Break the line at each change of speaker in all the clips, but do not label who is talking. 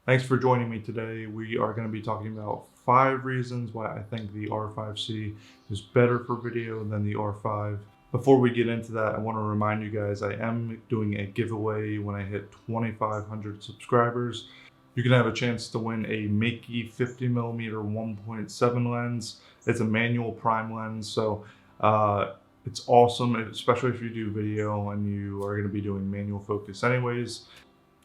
Thanks for joining me today. We are going to be talking about 5 reasons why I think the R5C is better for video than the R5. Before we get into that, I want to remind you guys I am doing a giveaway when I hit 2,500 subscribers. You can have a chance to win a Makey 50mm 1.7 lens. It's a manual prime lens, so it's awesome, especially if you do video and you are going to be doing manual focus anyways.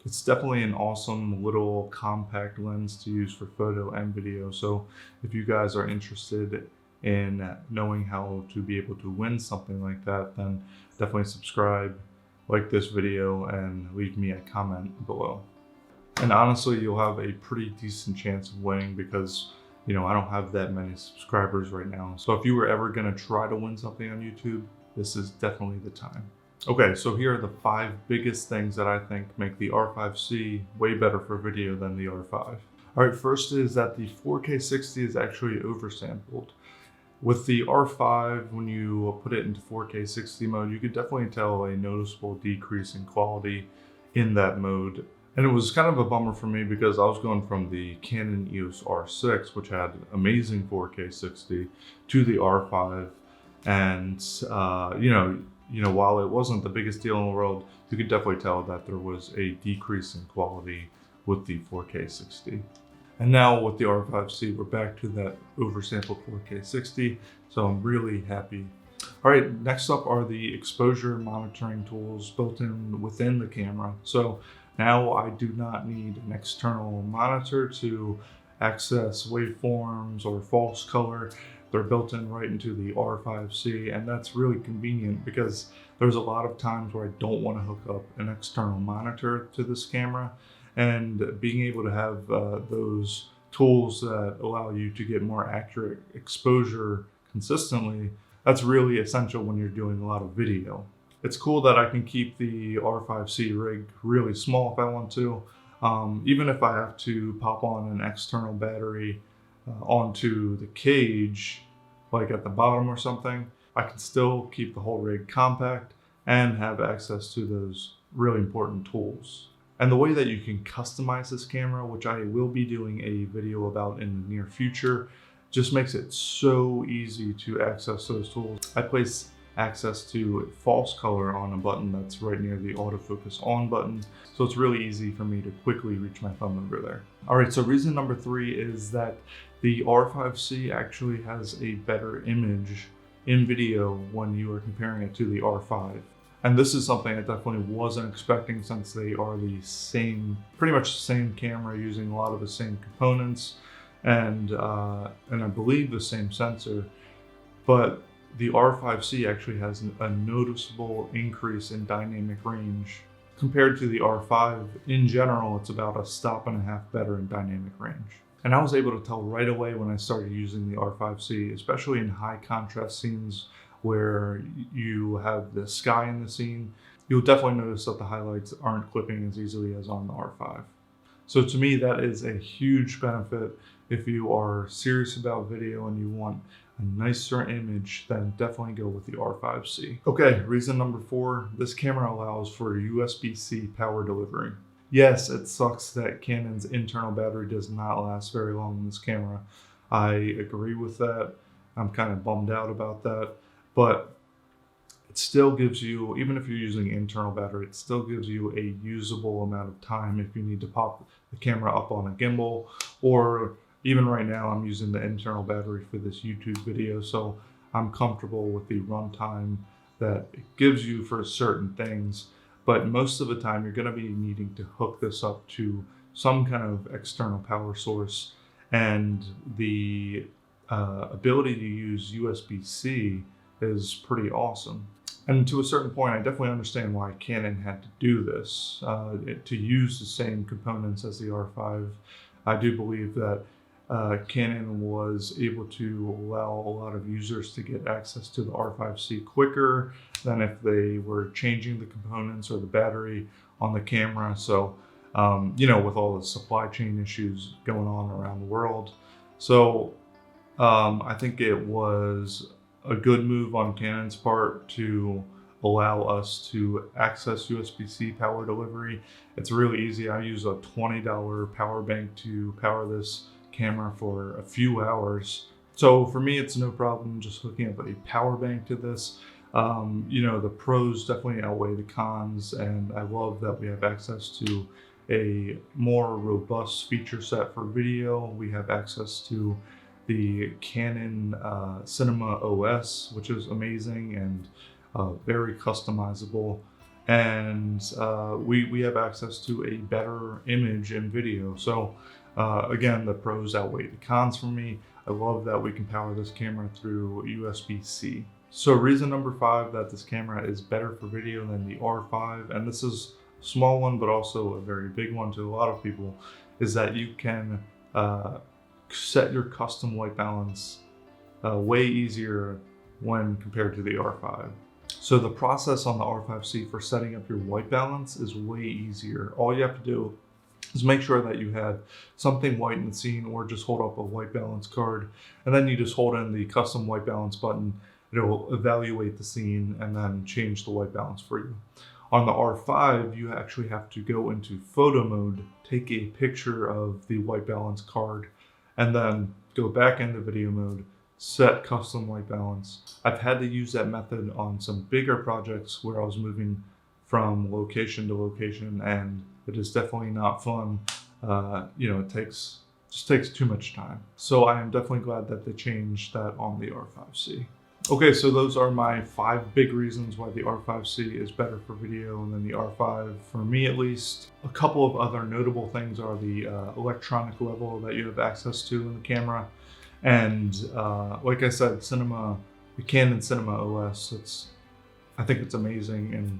It's definitely an awesome little compact lens to use for photo and video. So if you guys are interested in knowing how to be able to win something like that, then definitely subscribe, like this video, and leave me a comment below. And honestly, you'll have a pretty decent chance of winning because, I don't have that many subscribers right now. So if you were ever gonna try to win something on YouTube, this is definitely the time. Okay, so here are the 5 biggest things that I think make the R5C way better for video than the R5. All right, first is that the 4K 60 is actually oversampled. With the R5, when you put it into 4K 60 mode, you could definitely tell a noticeable decrease in quality in that mode. And it was kind of a bummer for me because I was going from the Canon EOS R6, which had amazing 4K 60, to the R5. And, while it wasn't the biggest deal in the world, you could definitely tell that there was a decrease in quality with the 4K 60. And now with the R5C, we're back to that oversampled 4K 60, so I'm really happy. All right, next up are the exposure monitoring tools built in within the camera. So now I do not need an external monitor to access waveforms or false color. They're built in right into the R5C, and that's really convenient because there's a lot of times where I don't want to hook up an external monitor to this camera, and being able to have those tools that allow you to get more accurate exposure consistently, that's really essential when you're doing a lot of video. It's cool that I can keep the R5C rig really small if I want to. Even if I have to pop on an external battery onto the cage, like at the bottom or something, I can still keep the whole rig compact and have access to those really important tools. And the way that you can customize this camera, which I will be doing a video about in the near future, just makes it so easy to access those tools. I place access to false color on a button that's right near the autofocus on button. So it's really easy for me to quickly reach my thumb over there. All right, so reason number 3 is that the R5C actually has a better image in video when you are comparing it to the R5. And this is something I definitely wasn't expecting since they are the same, pretty much the same camera using a lot of the same components and I believe the same sensor. But the R5C actually has a noticeable increase in dynamic range. Compared to the R5, in general, it's about a stop and a half better in dynamic range. And I was able to tell right away when I started using the R5C, especially in high contrast scenes where you have the sky in the scene, you'll definitely notice that the highlights aren't clipping as easily as on the R5. So to me, that is a huge benefit. If you are serious about video and you want a nicer image, then definitely go with the R5C. Okay, reason number 4, this camera allows for USB-C power delivery. Yes, it sucks that Canon's internal battery does not last very long in this camera. I agree with that. I'm kind of bummed out about that, but it still gives you, even if you're using internal battery, it still gives you a usable amount of time if you need to pop the camera up on a gimbal, or even right now I'm using the internal battery for this YouTube video, so I'm comfortable with the runtime that it gives you for certain things. But most of the time you're going to be needing to hook this up to some kind of external power source, and the ability to use USB-C is pretty awesome. And to a certain point, I definitely understand why Canon had to do this, to use the same components as the R5. I do believe that Canon was able to allow a lot of users to get access to the R5C quicker than if they were changing the components or the battery on the camera. So, with all the supply chain issues going on around the world. So I think it was a good move on Canon's part to allow us to access USB-C power delivery. It's really easy. I use a $20 power bank to power this camera for a few hours. So for me, it's no problem just hooking up a power bank to this. You know, the pros definitely outweigh the cons, and I love that we have access to a more robust feature set for video. We have access to the Canon Cinema OS, which is amazing and very customizable. And we have access to a better image and video. So again, the pros outweigh the cons for me. I love that we can power this camera through USB-C. So reason number 5 that this camera is better for video than the R5, and this is a small one but also a very big one to a lot of people, is that you can set your custom white balance way easier when compared to the R5. So the process on the R5C for setting up your white balance is way easier. All you have to do is make sure that you have something white in the scene, or just hold up a white balance card, and then you just hold in the custom white balance button. It will evaluate the scene and then change the white balance for you. On the R5, you actually have to go into photo mode, take a picture of the white balance card, and then go back into video mode, set custom white balance. I've had to use that method on some bigger projects where I was moving from location to location, and it is definitely not fun. You know, it just takes too much time. So I am definitely glad that they changed that on the R5C. Okay, so those are my 5 big reasons why the R5C is better for video than the R5, for me at least. A couple of other notable things are the electronic level that you have access to in the camera. And like I said, the Canon Cinema OS, I think it's amazing. And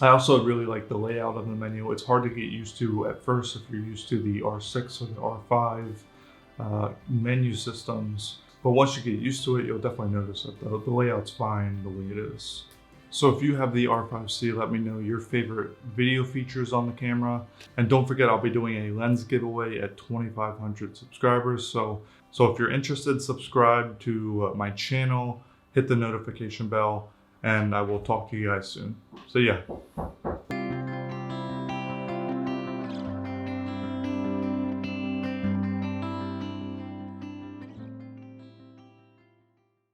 I also really like the layout of the menu. It's hard to get used to at first if you're used to the R6 or the R5 menu systems. But once you get used to it, you'll definitely notice that the layout's fine the way it is. So if you have the R5C, let me know your favorite video features on the camera. And don't forget, I'll be doing a lens giveaway at 2,500 subscribers. So if you're interested, subscribe to my channel, hit the notification bell, and I will talk to you guys soon. So yeah.